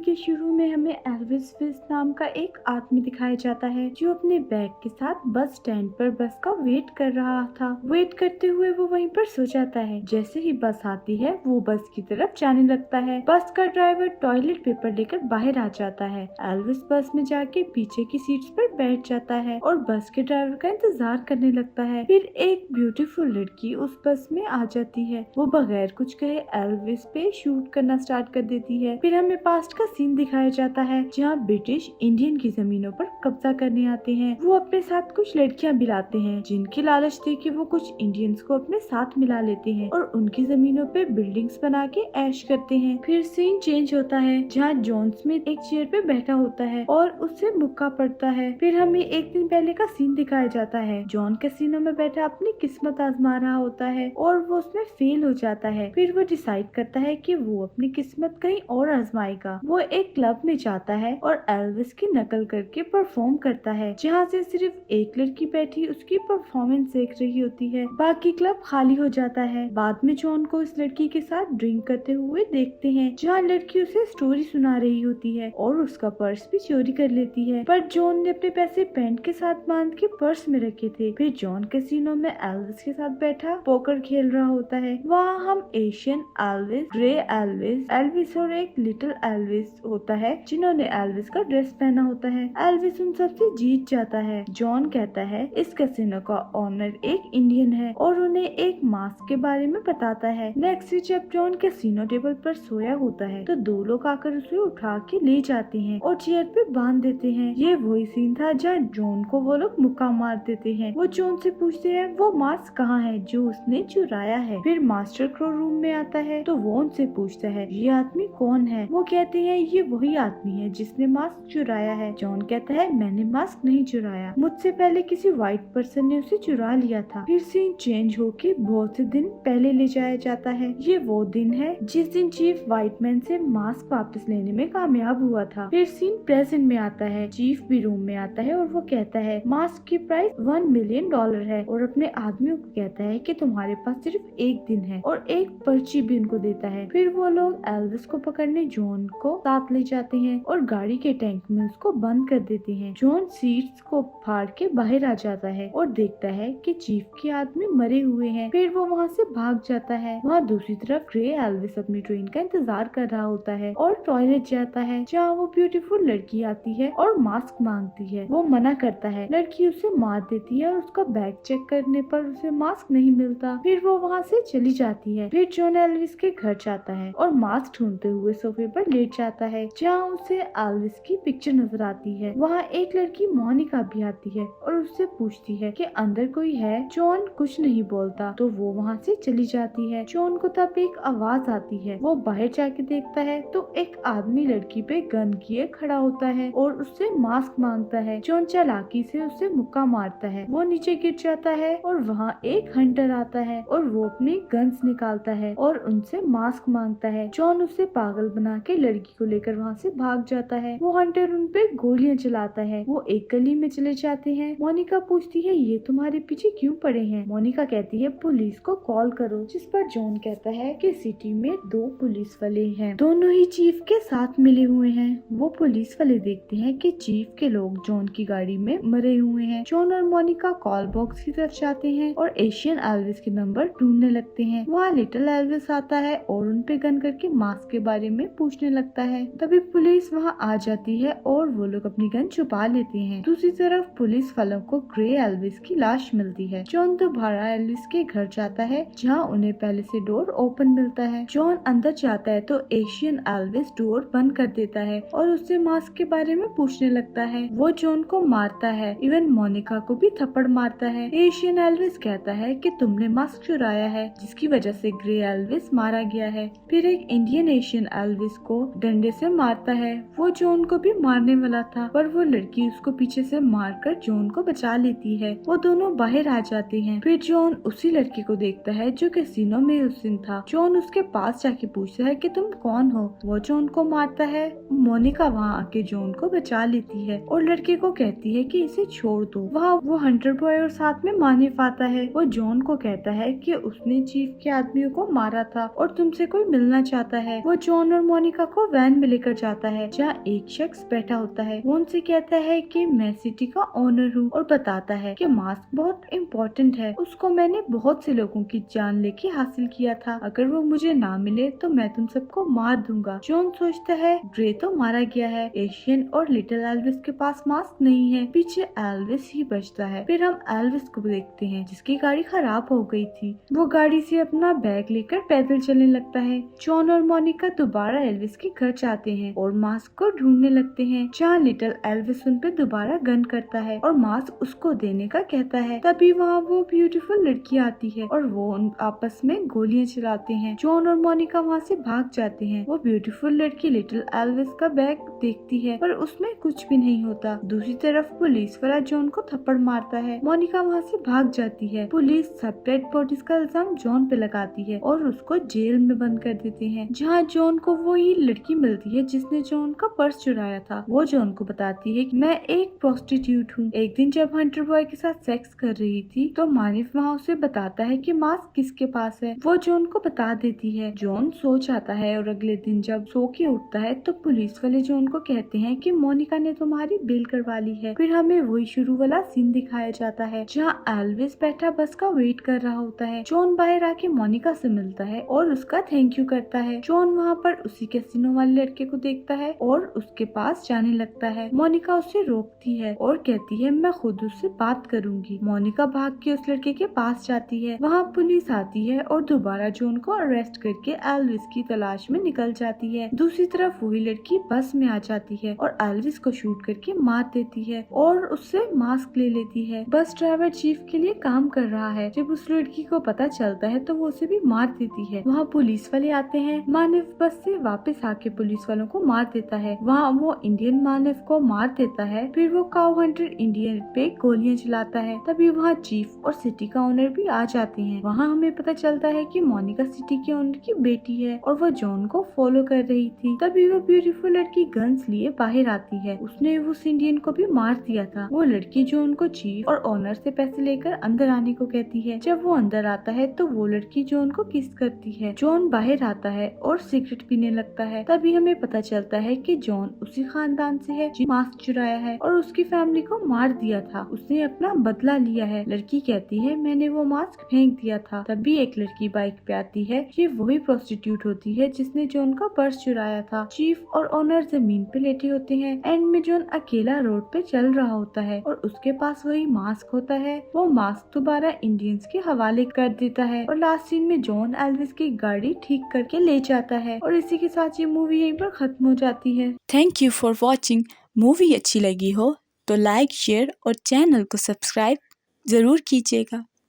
के शुरू में हमें एल्विस फिश नाम का एक आदमी दिखाया जाता है जो अपने बैग के साथ बस स्टैंड पर बस का वेट कर रहा था। वेट करते हुए वो वहीं पर सो जाता है। जैसे ही बस आती है वो बस की तरफ जाने लगता है। बस का ड्राइवर टॉयलेट पेपर लेकर बाहर आ जाता है। एल्विस बस में जाके पीछे की सीट्स पर बैठ जाता है और बस के ड्राइवर का इंतजार करने लगता है। फिर एक ब्यूटीफुल लड़की उस बस में आ जाती है। वो बगैर कुछ कहे एल्विस पे शूट करना स्टार्ट कर देती है। फिर हमें पास्ट का सीन दिखाया जाता है जहाँ ब्रिटिश इंडियन की जमीनों पर कब्जा करने आते हैं। वो अपने साथ कुछ लड़कियां भी लाते हैं जिनकी लालच दे के वो कुछ इंडियंस को अपने साथ मिला लेते हैं और उनकी जमीनों पे बिल्डिंग्स बना के ऐश करते हैं। फिर सीन चेंज होता है जहाँ जॉन स्मिथ एक चेयर पे बैठा होता है और उससे मुक्का पड़ता है। फिर हमें एक दिन पहले का सीन दिखाया जाता है। जॉन कैसीनो में बैठा अपनी किस्मत आजमा रहा होता है और वो उसमें फेल हो जाता है। फिर वो डिसाइड करता है कि वो अपनी किस्मत कहीं और आजमाएगा। वो एक क्लब में जाता है और एल्विस की नकल करके परफॉर्म करता है जहाँ से सिर्फ एक लड़की बैठी उसकी परफॉर्मेंस देख रही होती है। बाकी क्लब खाली हो जाता है। बाद में जॉन को इस लड़की के साथ ड्रिंक करते हुए देखते हैं जहाँ लड़की उसे स्टोरी सुना रही होती है और उसका पर्स भी चोरी कर लेती है। पर जॉन ने अपने पैसे पैंट के साथ बांध के पर्स में रखे थे। फिर जॉन कैसीनो में एल्विस के साथ बैठा पोकर खेल रहा होता है। वहाँ हम एशियन एल्विस, ग्रे एल्विस और एक लिटिल एल्विस होता है जिन्होंने एल्विस का ड्रेस पहना होता है। एल्विस उन सबसे जीत जाता है। जॉन कहता है इस कैसीनो का ओनर एक इंडियन है और उन्हें एक मास्क के बारे में बताता है। नेक्स्ट जब जॉन कैसीनो टेबल पर सोया होता है तो दो लोग आकर उसे उठा के ले जाते हैं और चेयर पे बांध देते हैं। ये वही सीन था जहाँ जॉन को वो लोग मुक्का मार देते हैं। वो जॉन से पूछते हैं वो मास्क कहाँ है जो उसने चुराया है। फिर मास्टर क्रो रूम में आता है तो वो उनसे पूछता है ये आदमी कौन है। वो कहते हैं ये वही आदमी है जिसने मास्क चुराया है। जॉन कहता है मैंने मास्क नहीं चुराया, मुझसे पहले किसी व्हाइट पर्सन ने उसे चुरा लिया था। फिर सीन चेंज होके बहुत से दिन पहले ले जाया जाता है। ये वो दिन है जिस दिन चीफ व्हाइट मैन से मास्क वापस लेने में कामयाब हुआ था। फिर सीन प्रेजेंट में आता है। चीफ भी रूम में आता है और वो कहता है मास्क की प्राइस $1 मिलियन है और अपने आदमियों को कहता है कि तुम्हारे पास सिर्फ एक दिन है और एक पर्ची भी उनको देता है। फिर वो लोग एल्विस को पकड़ने जॉन को साथ ले जाते हैं और गाड़ी के टैंक में उसको बंद कर देते हैं। जॉन सीट्स को फाड़ के बाहर आ जाता है और देखता है कि चीफ के आदमी मरे हुए हैं। फिर वो वहाँ से भाग जाता है। वहाँ दूसरी तरफ ग्रे एल्विस अपनी ट्रेन का इंतजार कर रहा होता है और टॉयलेट जाता है जहाँ वो ब्यूटीफुल लड़की आती है और मास्क मांगती है। वो मना करता है। लड़की उसे मार देती है और उसका बैग चेक करने पर उसे मास्क नहीं मिलता। फिर वो वहाँ से चली जाती है। फिर जॉन एल्विस के घर जाता है और मास्क ढूंढते हुए सोफे पर लेट जाता है जहाँ उसे एल्विस की पिक्चर नजर आती है। वहाँ एक लड़की मोनिका भी आती है और उससे पूछती है कि अंदर कोई है। जॉन कुछ नहीं बोलता तो वो वहाँ से चली जाती है। जॉन को तब एक आवाज आती है। वो बाहर जाके देखता है तो एक आदमी लड़की पे गन किए खड़ा होता है और उससे मास्क मांगता है। जॉन चालाकी से उसे मुक्का मारता है। वो नीचे गिर जाता है और वहाँ एक हंटर आता है और वो अपनी गन्स निकालता है और उनसे मास्क मांगता है। जॉन उसे पागल बना के लड़की को लेकर वहाँ से भाग जाता है। वो हंटर उन पे गोलियां चलाता है। वो एक गली में चले जाते हैं। मोनिका पूछती है ये तुम्हारे पीछे क्यों पड़े हैं। मोनिका कहती है पुलिस को कॉल करो, जिस पर जॉन कहता है कि सिटी में 2 पुलिस वाले हैं, दोनों ही चीफ के साथ मिले हुए हैं। वो पुलिस वाले देखते हैं कि चीफ के लोग जॉन की गाड़ी में मरे हुए हैं। जॉन और मोनिका कॉल बॉक्स की तरफ जाते हैं और एशियन एल्विस के नंबर ढूंढने लगते हैं। वहाँ लिटिल एल्विस आता है और उन पे गन करके मास्क के बारे में पूछने लगता है। तभी पुलिस वहाँ आ जाती है और वो लोग अपनी गन छुपा लेते हैं। दूसरी तरफ पुलिस वालों को ग्रे एल्विस की लाश मिलती है। जॉन दोबारा एल्विस के घर जाता है जहाँ उन्हें पहले से डोर ओपन मिलता है। जॉन अंदर जाता है तो एशियन एल्विस डोर बंद कर देता है और उससे मास्क के बारे में पूछने लगता है। वो जॉन को मारता है, इवन मोनिका को भी थप्पड़ मारता है। एशियन एल्विस कहता है कि तुमने मास्क चुराया है जिसकी वजह से ग्रे एल्विस मारा गया है। फिर एक इंडियन एशियन एल्विस को डंडे से मारता है। वो जॉन को भी मारने वाला था पर वो लड़की उसको पीछे से मारकर जॉन को बचा लेती है। वो दोनों बाहर आ जाते हैं। फिर जॉन उसी लड़की को देखता है जो कैसीनो में उस दिन था। जॉन उसके पास जाके पूछता है कि तुम कौन हो। वो जॉन को मारता है। मोनिका वहाँ आके जॉन को बचा लेती है और लड़के को कहती है कि इसे छोड़ दो। वहाँ वो हंटर बॉय और साथ में मानिफ आता है। वो जॉन को कहता है कि उसने चीफ के आदमियों को मारा था और तुमसे कोई मिलना चाहता है। वो जॉन और मोनिका को वैन वैन में लेकर जाता है जहाँ एक शख्स बैठा होता है। वो उनसे कहता है कि मैं सिटी का ओनर हूँ और बताता है कि मास्क बहुत इम्पोर्टेंट है, उसको मैंने बहुत से लोगों की जान लेके हासिल किया था, अगर वो मुझे ना मिले तो मैं तुम सबको मार दूंगा। जॉन सोचता है ग्रे तो मारा गया है, एशियन और लिटिल एल्विस के पास मास्क नहीं है, पीछे एल्विस ही बचता है। फिर हम एल्विस को देखते हैं जिसकी गाड़ी खराब हो गई थी। वो गाड़ी से अपना बैग लेकर पैदल चलने लगता है। जॉन और मोनिका दोबारा एल्विस के घर जाते हैं और मास्क को ढूंढने लगते हैं, जहाँ लिटिल एल्विस उन पे दोबारा गन करता है और मास्क उसको देने का कहता है। तभी वहाँ वो ब्यूटीफुल लड़की आती है और वो उन आपस में गोलियां चलाते हैं। जॉन और मोनिका वहाँ से भाग जाते हैं। वो ब्यूटीफुल लड़की लिटिल एल्विस का बैग देखती है पर उसमें कुछ भी नहीं होता। दूसरी तरफ पुलिस वाला जॉन को थप्पड़ मारता है। मोनिका वहाँ से भाग जाती है। पुलिस सब डेड बॉडीज का इल्जाम जॉन पे लगाती है और उसको जेल में बंद कर देते हैं, जहाँ जॉन को वही लड़की मिलती है जिसने जॉन का पर्स चुराया था। वो जॉन को बताती है कि मैं एक प्रोस्टिट्यूट हूँ। एक दिन जब हंटर बॉय के साथ सेक्स कर रही थी तो मानिफ वहाँ उसे बताता है कि मास्क किसके पास है। वो जॉन को बता देती है। जॉन सो जाता है और अगले दिन जब सो के उठता है तो पुलिस वाले जॉन को कहते हैं कि मोनिका ने तुम्हारी बेल करवा ली है। फिर हमें वही शुरू वाला सीन दिखाया जाता है जहाँ एल्विस बैठा बस का वेट कर रहा होता है। जॉन बाहर आके मोनिका से मिलता है और उसका थैंक यू करता है। जॉन वहाँ पर उसी कैसीनो वाले लड़के को देखता है और उसके पास जाने लगता है। मोनिका उसे रोकती है और कहती है मैं खुद उससे बात करूंगी। मोनिका भाग के उस लड़के के पास जाती है। वहाँ पुलिस आती है और दोबारा जॉन को अरेस्ट करके एल्विस की तलाश में निकल जाती है। दूसरी तरफ वही लड़की बस में आ जाती है और एल्विस को शूट करके मार देती है और उससे मास्क ले लेती है। बस ड्राइवर चीफ के लिए काम कर रहा है। जब उस लड़की को पता चलता है तो वो उसे भी मार देती है। वहाँ पुलिस वाले आते हैं। मानिफ बस से वापस आके पुलिस वालों को मार देता है। वहाँ वो इंडियन मानिफ को मार देता है। फिर वो काउ हंटर इंडियन पे गोलियां चलाता है। तभी वहाँ चीफ और सिटी का ओनर भी आ जाते हैं। वहाँ हमें पता चलता है कि मोनिका सिटी के ओनर की बेटी है और वो जॉन को फॉलो कर रही थी। तभी वो ब्यूटीफुल लड़की गन्स लिए बाहर आती है। उसने उस इंडियन को भी मार दिया था। वो लड़की जॉन को चीफ और ओनर से पैसे लेकर अंदर आने को कहती है। जब वो अंदर आता है तो वो लड़की जॉन को किस करती है। जॉन बाहर आता है और सिगरेट पीने लगता है। तभी हमें पता चलता है कि जॉन उसी खानदान से है जिसने मास्क चुराया है और उसकी फैमिली को मार दिया था। उसने अपना बदला लिया है। लड़की कहती है मैंने वो मास्क फेंक दिया था। तभी एक लड़की बाइक पे आती है। ये वही प्रोस्टिट्यूट होती है जिसने जॉन का पर्स चुराया था। चीफ और ओनर जमीन पे लेटे होते हैं। एंड में जॉन अकेला रोड पे चल रहा होता है और उसके पास वही मास्क होता है। वो मास्क दोबारा इंडियंस के हवाले कर देता है और लास्ट सीन में जॉन एल्विस की गाड़ी ठीक करके ले जाता है और इसी के साथ ये मूवी यहीं पर खत्म हो जाती है। Thank you for watching. Movie अच्छी लगी हो तो लाइक, शेयर और चैनल को सब्सक्राइब जरूर कीजिएगा।